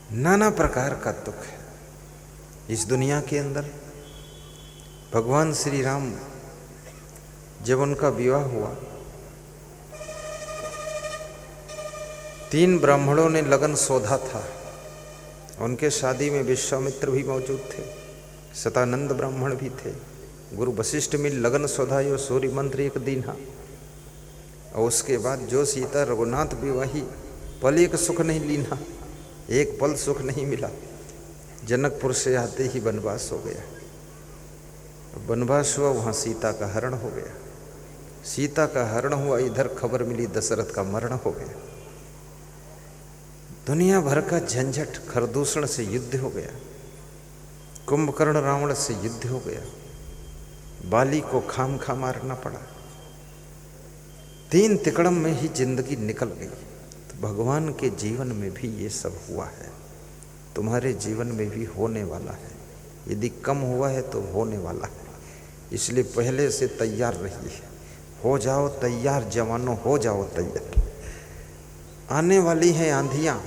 नाना प्रकार का दुख है इस दुनिया के अंदर। भगवान श्री राम जब उनका विवाह हुआ, 3 ब्राह्मणों ने लगन शोधा था। उनके शादी में विश्वामित्र भी मौजूद थे, सतानंद ब्राह्मण भी थे। गुरु वशिष्ठ मिल लगन शोधायो सूर्य मंत्र एक दीन्हा। और उसके बाद जो सीता रघुनाथ विवाही, पल एक सुख नहीं लीना, एक पल सुख नहीं मिला। जनकपुर से आते ही वनवास हो गया। वनवास हुआ, वहाँ सीता का हरण हो गया। सीता का हरण हुआ, इधर खबर मिली दशरथ का मरण हो गया। दुनिया भर का झंझट, खरदूषण से युद्ध हो गया, कुंभकर्ण रावण से युद्ध हो गया, बाली को खाम खा मारना पड़ा। 3 तिकड़म में ही जिंदगी निकल गई। तो भगवान के जीवन में भी ये सब हुआ है, तुम्हारे जीवन में भी होने वाला है। यदि कम हुआ है तो होने वाला है, इसलिए पहले से तैयार रहिए। हो जाओ तैयार जवानों, हो जाओ तैयार। आने वाली हैं आंधियाँ,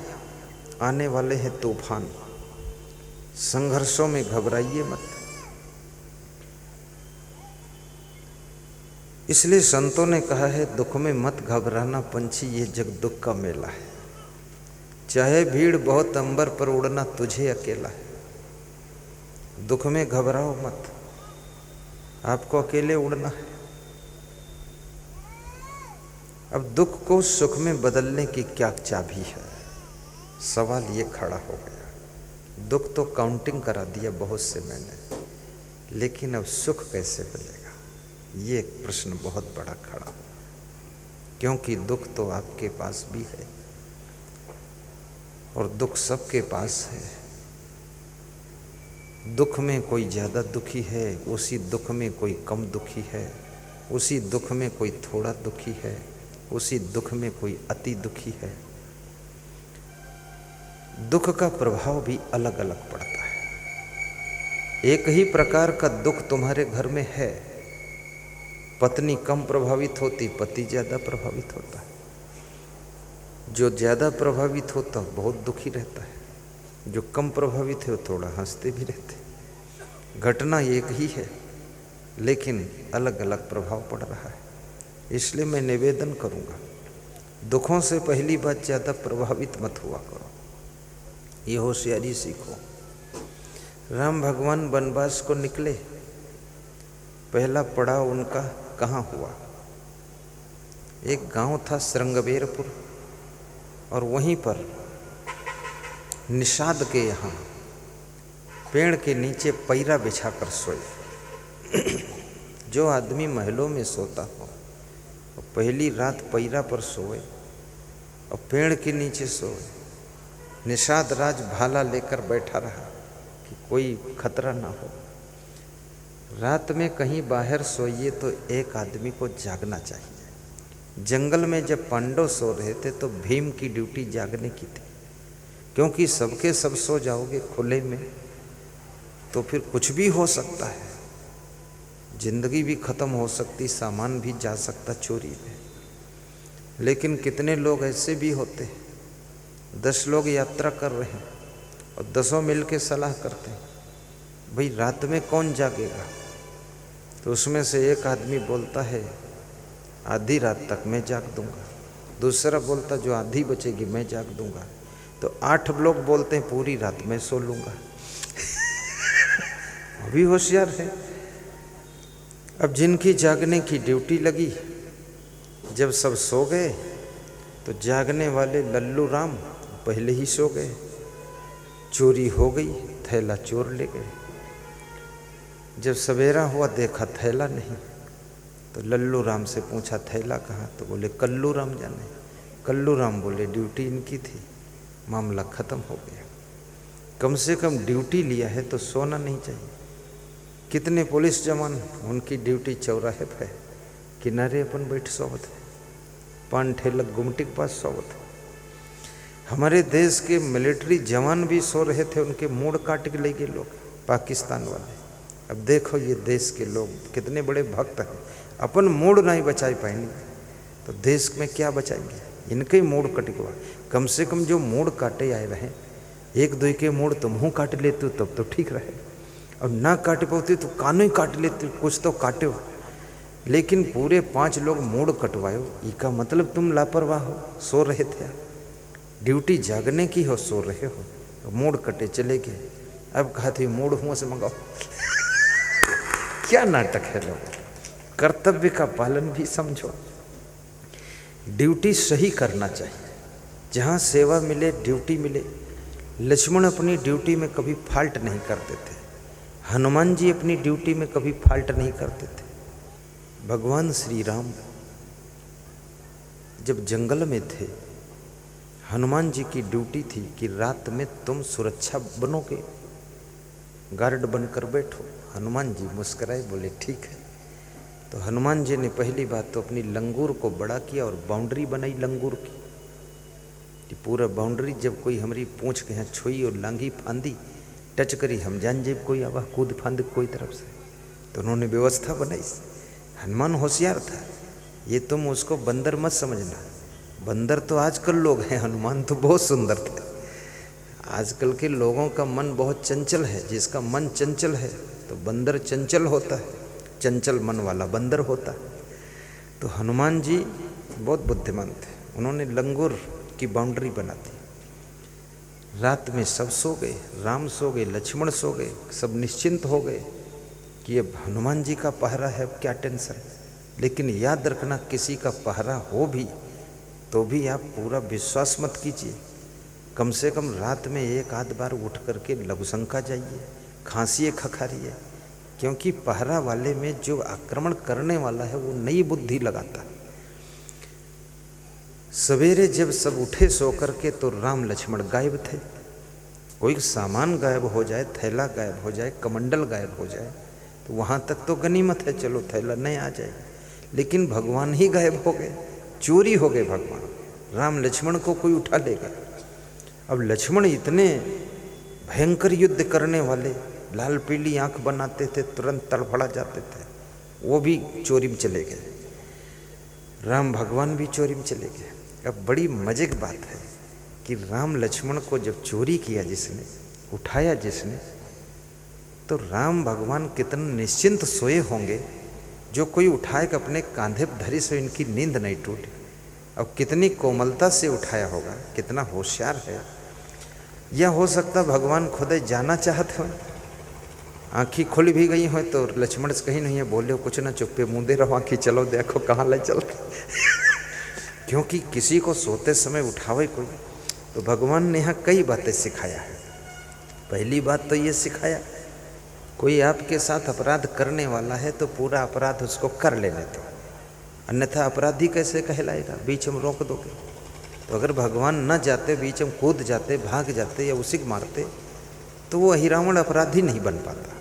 आने वाले हैं तूफान। संघर्षों में घबराइए मत। इसलिए संतों ने कहा है, दुख में मत घबराना पंछी, ये जग दुख का मेला है। चाहे भीड़ बहुत अंबर पर उड़ना तुझे अकेला है। दुख में घबराओ मत, आपको अकेले उड़ना है। अब दुख को सुख में बदलने की क्या चाबी है, सवाल ये खड़ा हो गया। दुख तो काउंटिंग करा दिया बहुत से मैंने, लेकिन अब सुख कैसे मिलेगा, ये एक प्रश्न बहुत बड़ा खड़ा हो। क्योंकि दुख तो आपके पास भी है और दुख सबके पास है। दुख में कोई ज़्यादा दुखी है, उसी दुख में कोई कम दुखी है, उसी दुख में कोई थोड़ा दुखी है, उसी दुख में कोई अति दुखी है। दुख का प्रभाव भी अलग अलग पड़ता है। एक ही प्रकार का दुख तुम्हारे घर में है, पत्नी कम प्रभावित होती, पति ज़्यादा प्रभावित होता है। जो ज़्यादा प्रभावित होता बहुत दुखी रहता है, जो कम प्रभावित है वो थोड़ा हंसते भी रहते। घटना एक ही है, लेकिन अलग अलग प्रभाव पड़ रहा है। इसलिए मैं निवेदन करूँगा, दुखों से पहली बात ज़्यादा प्रभावित मत हुआ करो, ये होशियारी सीखो। राम भगवान वनवास को निकले, पहला पड़ाव उनका कहाँ हुआ? एक गांव था श्रृंगबेरपुर, और वहीं पर निषाद के यहाँ पेड़ के नीचे पैरा बिछा कर सोए। जो आदमी महलों में सोता हो, और पहली रात पैरा पर सोए और पेड़ के नीचे सोए। निषाद राज भाला लेकर बैठा रहा कि कोई खतरा ना हो। रात में कहीं बाहर सोइए तो एक आदमी को जागना चाहिए। जंगल में जब पांडव सो रहे थे तो भीम की ड्यूटी जागने की थी, क्योंकि सबके सब सो जाओगे खुले में तो फिर कुछ भी हो सकता है, जिंदगी भी खत्म हो सकती, सामान भी जा सकता चोरी में। लेकिन कितने लोग ऐसे भी होते हैं, 10 लोग यात्रा कर रहे हैं और 10 मिल के सलाह करते हैं, भाई रात में कौन जागेगा? तो उसमें से एक आदमी बोलता है, आधी रात तक मैं जाग दूंगा। दूसरा बोलता, जो आधी बचेगी मैं जाग दूंगा। तो 8 लोग बोलते हैं, पूरी रात मैं सो लूँगा। वो भी होशियार है। अब जिनकी जागने की ड्यूटी लगी, जब सब सो गए तो जागने वाले लल्लू राम पहले ही सो गए। चोरी हो गई, थैला चोर ले गए। जब सवेरा हुआ देखा थैला नहीं, तो लल्लू राम से पूछा थैला कहाँ? तो बोले कल्लू राम जाने। कल्लू राम बोले ड्यूटी इनकी थी, मामला ख़त्म हो गया। कम से कम ड्यूटी लिया है तो सोना नहीं चाहिए। कितने पुलिस जवान, उनकी ड्यूटी चौराहे पे किनारे अपन बैठ सोवत है, पान ठेलक गुमटी के पास सोवत है। हमारे देश के मिलिट्री जवान भी सो रहे थे, उनके मूड काट के ले गए लोग, पाकिस्तान वाले। अब देखो ये देश के लोग कितने बड़े भक्त हैं, अपन मूड नहीं बचाई पाएंगे तो देश में क्या बचाएंगे? इनके ही मूड कट गया। कम से कम जो मूड काटे आए रहे एक दो के मोड़ तो मुँह काट लेते हो तब तो ठीक रहे, और ना काट पाते तो कानों ही काट लेते, कुछ तो काटे हो। लेकिन पूरे 5 लोग मोड़ कटवायो, इसका मतलब तुम लापरवाह हो, सो रहे थे। ड्यूटी जागने की हो, सो रहे हो, मोड़ कटे चले गए। अब कहा थे मोड़ मुँह से मंगाओ। क्या नाटक है लोग। कर्तव्य का पालन भी समझो। ड्यूटी सही करना चाहिए, जहाँ सेवा मिले, ड्यूटी मिले। लक्ष्मण अपनी ड्यूटी में कभी फाल्ट नहीं करते थे, हनुमान जी अपनी ड्यूटी में कभी फाल्ट नहीं करते थे। भगवान श्री राम जब जंगल में थे, हनुमान जी की ड्यूटी थी कि रात में तुम सुरक्षा बनोगे, गार्ड बनकर बैठो। हनुमान जी मुस्कुराए, बोले ठीक है। तो हनुमान जी ने पहली बात तो अपनी लंगूर को बड़ा किया और बाउंड्री बनाई लंगूर की, कि पूरा बाउंड्री जब कोई हमारी पूंछ के यहाँ छुई और लांगी फांदी टच करी, हम जान जेब कोई आवा कूद फांद कोई तरफ से। तो उन्होंने व्यवस्था बनाई। हनुमान होशियार था, ये तुम उसको बंदर मत समझना। बंदर तो आजकल लोग हैं, हनुमान तो बहुत सुंदर थे। आजकल के लोगों का मन बहुत चंचल है, जिसका मन चंचल है तो बंदर चंचल होता है, चंचल मन वाला बंदर होता है। तो हनुमान जी बहुत बुद्धिमान थे, उन्होंने लंगूर की बाउंड्री बना दी। रात में सब सो गए, राम सो गए, लक्ष्मण सो गए, सब निश्चिंत हो गए कि अब हनुमान जी का पहरा है, अब क्या टेंशन। लेकिन याद रखना, किसी का पहरा हो भी तो भी आप पूरा विश्वास मत कीजिए। कम से कम रात में एक आध बार उठ करके लघुशंका जाइए, खांसिए खखारिए, क्योंकि पहरा वाले में जो आक्रमण करने वाला है वो नई बुद्धि लगाता है। सवेरे जब सब उठे सो करके तो राम लक्ष्मण गायब थे। कोई सामान गायब हो जाए, थैला गायब हो जाए, कमंडल गायब हो जाए तो वहाँ तक तो गनीमत है, चलो थैला नहीं आ जाए। लेकिन भगवान ही गायब हो गए, चोरी हो गए भगवान। राम लक्ष्मण को कोई उठा लेगा। अब लक्ष्मण इतने भयंकर युद्ध करने वाले, लाल पीली आंख बनाते थे, तुरंत तड़फड़ा जाते थे, वो भी चोरी में चले गए। राम भगवान भी चोरी में चले गए। अब बड़ी मजे की बात है कि राम लक्ष्मण को जब चोरी किया जिसने, उठाया जिसने, तो राम भगवान कितने निश्चिंत सोए होंगे। जो कोई उठाए कि अपने कांधे पर धरी से इनकी नींद नहीं टूटी। अब कितनी कोमलता से उठाया होगा, कितना होशियार है। या हो सकता भगवान खुद जाना चाहते हो, आँखी खुल भी गई हो तो लक्ष्मण से कहीं नहीं है, बोले कुछ ना, चुप्पे मुँह रहो, आँखी चलो देखो कहाँ ले चल। क्योंकि किसी को सोते समय उठावे कोई, तो भगवान ने यहाँ कई बातें सिखाया है। पहली बात तो ये सिखाया, कोई आपके साथ अपराध करने वाला है तो पूरा अपराध उसको कर लेने दो, अन्यथा अपराधी कैसे कहलाएगा, बीच में रोक दोगे। तो अगर भगवान न जाते, बीच में कूद जाते, भाग जाते या उसी को मारते, तो वो अहिरावण अपराधी नहीं बन पाता,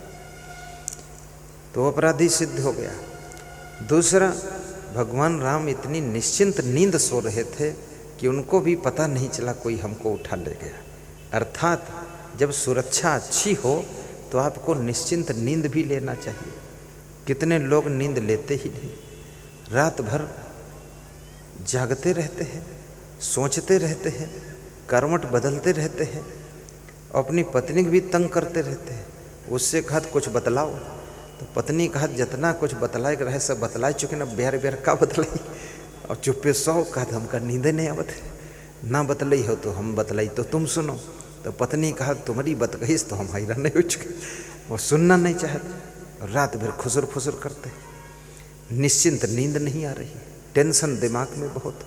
तो अपराधी सिद्ध हो गया। दूसरा, भगवान राम इतनी निश्चिंत नींद सो रहे थे कि उनको भी पता नहीं चला कोई हमको उठा ले गया। अर्थात जब सुरक्षा अच्छी हो तो आपको निश्चिंत नींद भी लेना चाहिए। कितने लोग नींद लेते ही नहीं, रात भर जागते रहते हैं, सोचते रहते हैं, करवट बदलते रहते हैं, अपनी पत्नी को भी तंग करते रहते हैं। उससे कहा कुछ बतलाओ, तो पत्नी कहा जितना कुछ बतलाए के रहे सब बतला चुके ना, बेर बेर का बतलाई, और चुप्पे सौ कहा हमका नींदे नहीं आवत है, ना बतलाई हो तो हम बतलाई तो तुम सुनो। तो पत्नी कहा तुम्हारी बत कहीस तो हम हैरान नहीं हो चुके, वो सुनना नहीं चाहते, रात भर खुसर फुसर करते, निश्चिंत नींद नहीं आ रही, टेंशन दिमाग में बहुत।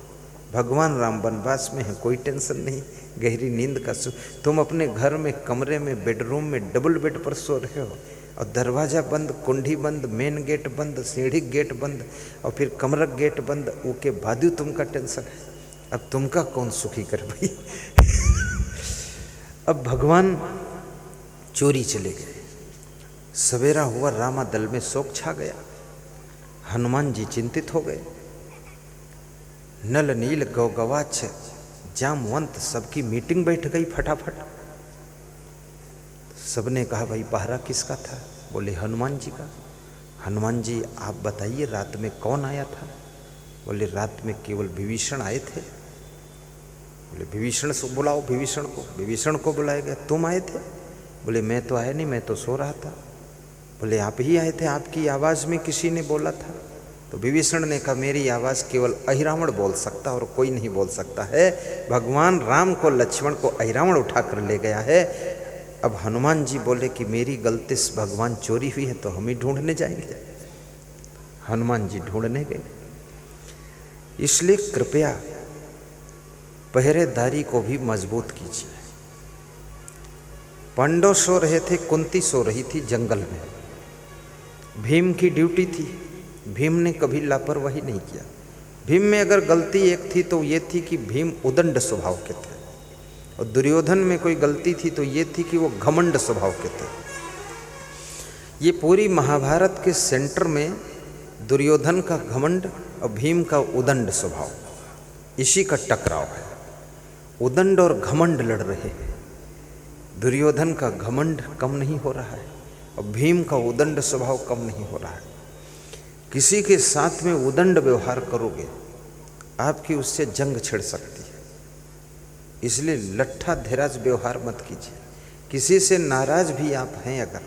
भगवान राम वनवास में है, कोई टेंशन नहीं, गहरी नींद का सुख। तुम अपने घर में कमरे में बेडरूम में डबल बेड पर सो रहे हो और दरवाज़ा बंद, कुंडी बंद, मेन गेट बंद, सीढ़ी गेट बंद और फिर कमरा गेट बंद, उसके बाद तुमका टेंशन है। अब तुमका कौन सुखी कर भाई। अब भगवान चोरी चले गए। सवेरा हुआ, रामा दल में शोक छा गया। हनुमान जी चिंतित हो गए। नल नील गौगवाच जामवंत सबकी मीटिंग बैठ गई फटाफट। सबने कहा भाई पहरा किसका था? बोले हनुमान जी का। हनुमान जी आप बताइए रात में कौन आया था? बोले रात में केवल विभीषण आए थे। बोले विभीषण से बुलाओ, विभीषण को। विभीषण को बुलाया गया। तुम आए थे? बोले मैं तो आया नहीं, मैं तो सो रहा था। बोले आप ही आए थे, आपकी आवाज़ में किसी ने बोला था। तो विभीषण ने कहा मेरी आवाज़ केवल अहिरावण बोल सकता और कोई नहीं बोल सकता है। भगवान राम को, लक्ष्मण को अहिरावण उठा कर ले गया है। अब हनुमान जी बोले कि मेरी गलती से भगवान चोरी हुई है तो हम ही ढूंढने जाएंगे। हनुमान जी ढूंढने गए। इसलिए कृपया पहरेदारी को भी मजबूत कीजिए। पांडव सो रहे थे, कुंती सो रही थी जंगल में। भीम की ड्यूटी थी, भीम ने कभी लापरवाही नहीं किया। भीम में अगर गलती एक थी तो ये थी कि भीम उदंड स्वभाव के थे, और दुर्योधन में कोई गलती थी तो ये थी कि वो घमंड स्वभाव के थे। ये पूरी महाभारत के सेंटर में दुर्योधन का घमंड और भीम का उदंड स्वभाव, इसी का टकराव है। उदंड और घमंड लड़ रहे हैं। दुर्योधन का घमंड कम नहीं हो रहा है और भीम का उदंड स्वभाव कम नहीं हो रहा है। किसी के साथ में उदंड व्यवहार करोगे आपकी उससे जंग छिड़ सकती है। इसलिए लट्ठा धीराज व्यवहार मत कीजिए। किसी से नाराज भी आप हैं अगर,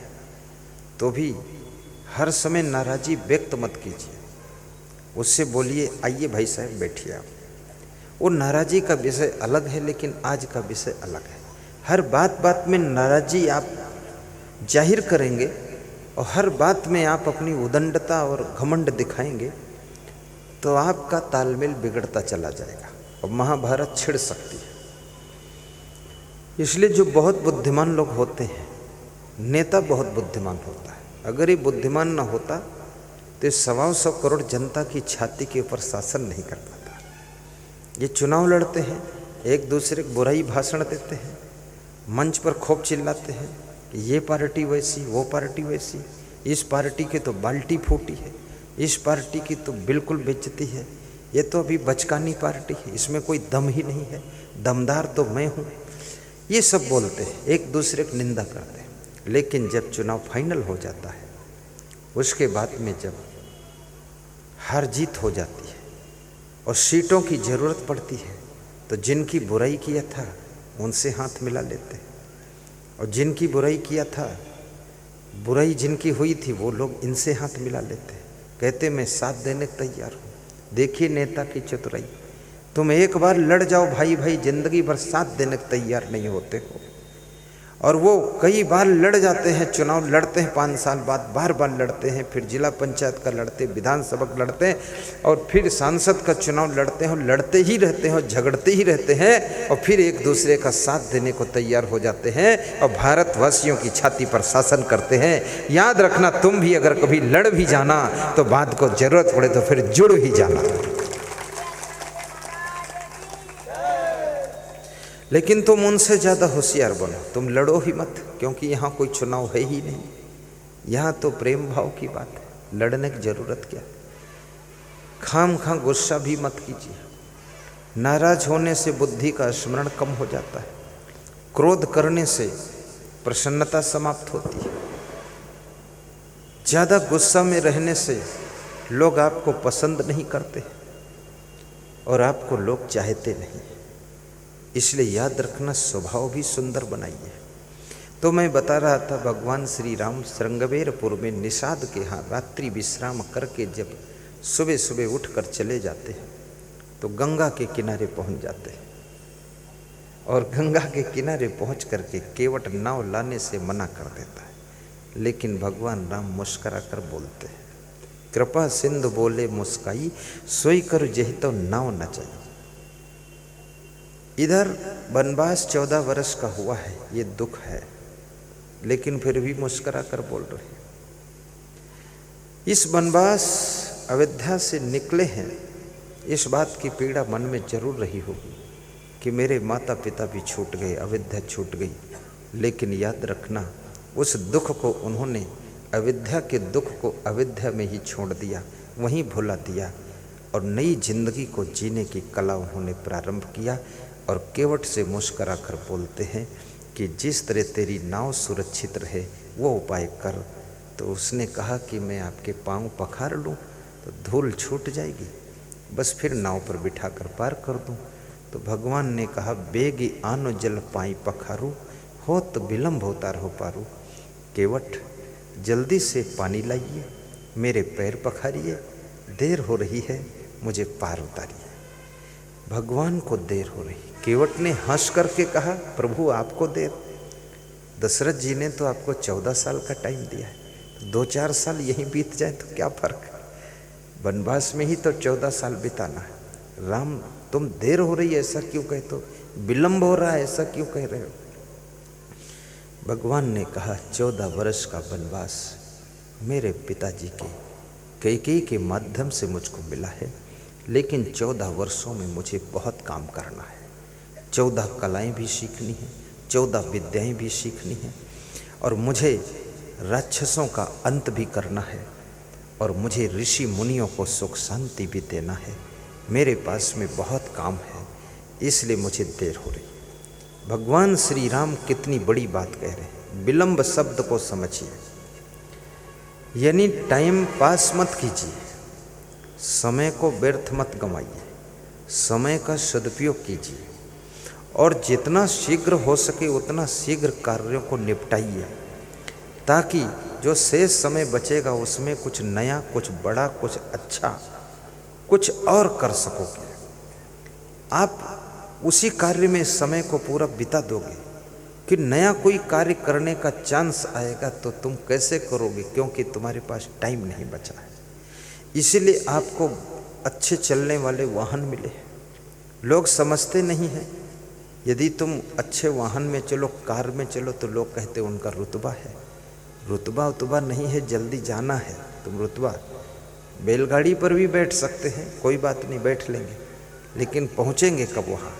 तो भी हर समय नाराजी व्यक्त मत कीजिए। उससे बोलिए आइए भाई साहब बैठिए आप। वो नाराजी का विषय अलग है, लेकिन आज का विषय अलग है। हर बात बात में नाराजी आप जाहिर करेंगे और हर बात में आप अपनी उदंडता और घमंड दिखाएंगे तो आपका तालमेल बिगड़ता चला जाएगा और महाभारत छिड़ सकती है। इसलिए जो बहुत बुद्धिमान लोग होते हैं, नेता बहुत बुद्धिमान होता है। अगर ये बुद्धिमान ना होता तो 125 करोड़ जनता की छाती के ऊपर शासन नहीं कर पाता। ये चुनाव लड़ते हैं, एक दूसरे को बुराई भाषण देते हैं, मंच पर खूब चिल्लाते हैं कि ये पार्टी वैसी, वो पार्टी वैसी, इस पार्टी की तो बाल्टी फूटी है, इस पार्टी की तो बिल्कुल बेइज्जती है, ये तो अभी बचकानी पार्टी है, इसमें कोई दम ही नहीं है, दमदार तो मैं हूँ। ये सब बोलते हैं, एक दूसरे की निंदा करते हैं। लेकिन जब चुनाव फाइनल हो जाता है, उसके बाद में जब हार जीत हो जाती है और सीटों की ज़रूरत पड़ती है, तो जिनकी बुराई किया था उनसे हाथ मिला लेते हैं, और जिनकी बुराई किया था, बुराई जिनकी हुई थी, वो लोग इनसे हाथ मिला लेते हैं। कहते मैं साथ देने को तैयार हूँ। देखिए नेता की चतुराई, तुम एक बार लड़ जाओ भाई भाई, जिंदगी भर साथ देने को तैयार नहीं होते हो। और वो कई बार लड़ जाते हैं, चुनाव लड़ते हैं, 5 साल बाद बार बार लड़ते हैं, फिर जिला पंचायत का लड़ते, विधानसभा का लड़ते हैं, और फिर सांसद का चुनाव लड़ते हैं, लड़ते ही रहते हैं और झगड़ते ही रहते हैं, और फिर एक दूसरे का साथ देने को तैयार हो जाते हैं और भारतवासियों की छाती पर शासन करते हैं। याद रखना, तुम भी अगर कभी लड़ भी जाना तो बाद को जरूरत पड़े तो फिर जुड़ ही जाना, लेकिन तुम उनसे ज़्यादा होशियार बनो। तुम लड़ो ही मत, क्योंकि यहाँ कोई चुनाव है ही नहीं। यहाँ तो प्रेम भाव की बात है, लड़ने की ज़रूरत क्या। खाम खा गुस्सा भी मत कीजिए। नाराज होने से बुद्धि का स्मरण कम हो जाता है। क्रोध करने से प्रसन्नता समाप्त होती है। ज़्यादा गुस्सा में रहने से लोग आपको पसंद नहीं करते और आपको लोग चाहते नहीं। इसलिए याद रखना, स्वभाव भी सुंदर बनाइए। तो मैं बता रहा था, भगवान श्री राम श्रृंगवेरपुर में निषाद के यहाँ रात्रि विश्राम करके जब सुबह सुबह उठकर चले जाते हैं तो गंगा के किनारे पहुँच जाते हैं, और गंगा के किनारे पहुँच करके केवट नाव लाने से मना कर देता है। लेकिन भगवान राम मुस्करा कर बोलते हैं, कृपा सिंधु बोले मुस्काई, सोई कर जही तो नाव न चाहिए। इधर वनवास 14 वर्ष का हुआ है, ये दुख है, लेकिन फिर भी मुस्करा कर बोल रहे हैं। इस वनवास अयोध्या से निकले हैं, इस बात की पीड़ा मन में जरूर रही होगी कि मेरे माता पिता भी छूट गए, अयोध्या छूट गई। लेकिन याद रखना, उस दुख को उन्होंने, अयोध्या के दुख को अयोध्या में ही छोड़ दिया, वहीं भुला दिया, और नई जिंदगी को जीने की कला उन्होंने प्रारंभ किया। और केवट से मुस्करा कर बोलते हैं कि जिस तरह तेरी नाव सुरक्षित रहे वो उपाय कर। तो उसने कहा कि मैं आपके पाँव पखार लूँ तो धूल छूट जाएगी, बस फिर नाव पर बिठा कर पार कर दूँ। तो भगवान ने कहा, बेगी आनो जल पाई पखारू, हो तो विलम्ब होता रहो पारू। केवट जल्दी से पानी लाइए, मेरे पैर पखारिए, देर हो रही है, मुझे पार उतारिए। भगवान को देर हो रही। केवट ने हंस करके कहा, प्रभु आपको देर? दशरथ जी ने तो आपको 14 साल का टाइम दिया है, 2-4 साल यहीं बीत जाए तो क्या फर्क है? वनवास में ही तो 14 साल बिताना है। राम, तुम देर हो रही है ऐसा क्यों कहते हो? विलंब हो रहा है ऐसा क्यों कह रहे हो? भगवान ने कहा, 14 वर्ष का वनवास मेरे पिताजी के कैकेयी के माध्यम से मुझको मिला है, लेकिन 14 वर्षों में मुझे बहुत काम करना है। 14 कलाएं भी सीखनी है, 14 विद्याएं भी सीखनी है, और मुझे राक्षसों का अंत भी करना है, और मुझे ऋषि मुनियों को सुख शांति भी देना है। मेरे पास में बहुत काम है, इसलिए मुझे देर हो रही। भगवान श्री राम कितनी बड़ी बात कह रहे हैं। विलंब शब्द को समझिए, यानी टाइम पास मत कीजिए, समय को व्यर्थ मत गंवाइए, समय का सदुपयोग कीजिए, और जितना शीघ्र हो सके उतना शीघ्र कार्यों को निपटाइए, ताकि जो शेष समय बचेगा उसमें कुछ नया, कुछ बड़ा, कुछ अच्छा, कुछ और कर सकोगे। आप उसी कार्य में समय को पूरा बिता दोगे कि नया कोई कार्य करने का चांस आएगा तो तुम कैसे करोगे, क्योंकि तुम्हारे पास टाइम नहीं बचा है। इसीलिए आपको अच्छे चलने वाले वाहन मिले। लोग समझते नहीं हैं, यदि तुम अच्छे वाहन में चलो, कार में चलो, तो लोग कहते उनका रुतबा है। रुतबा उतबा नहीं है, जल्दी जाना है। तुम रुतबा, बैलगाड़ी पर भी बैठ सकते हैं, कोई बात नहीं, बैठ लेंगे, लेकिन पहुँचेंगे कब वहाँ?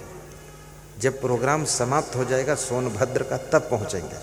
जब प्रोग्राम समाप्त हो जाएगा सोनभद्र का, तब पहुँचेंगे।